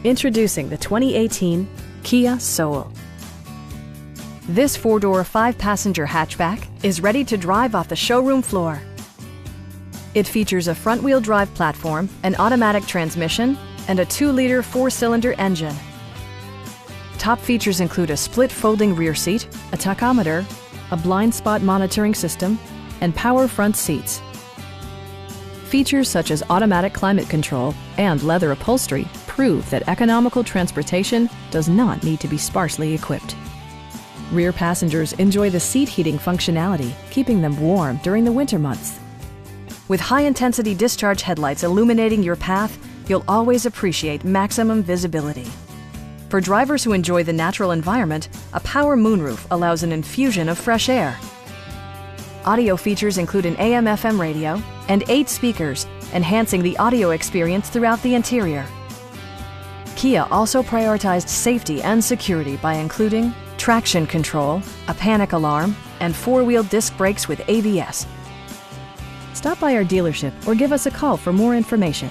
Introducing the 2018 Kia Soul. This four-door, five-passenger hatchback is ready to drive off the showroom floor. It features a front-wheel drive platform, an automatic transmission, and a 2-liter four-cylinder engine. Top features include a split folding rear seat, a tachometer, a blind spot monitoring system, and power front seats. Features such as automatic climate control and leather upholstery prove that economical transportation does not need to be sparsely equipped. Rear passengers enjoy the seat heating functionality, keeping them warm during the winter months. With high-intensity discharge headlights illuminating your path, you'll always appreciate maximum visibility. For drivers who enjoy the natural environment, a power moonroof allows an infusion of fresh air. Audio features include an AM/FM radio and 8 speakers, enhancing the audio experience throughout the interior. Kia also prioritized safety and security by including traction control, a panic alarm, and 4-wheel disc brakes with ABS. Stop by our dealership or give us a call for more information.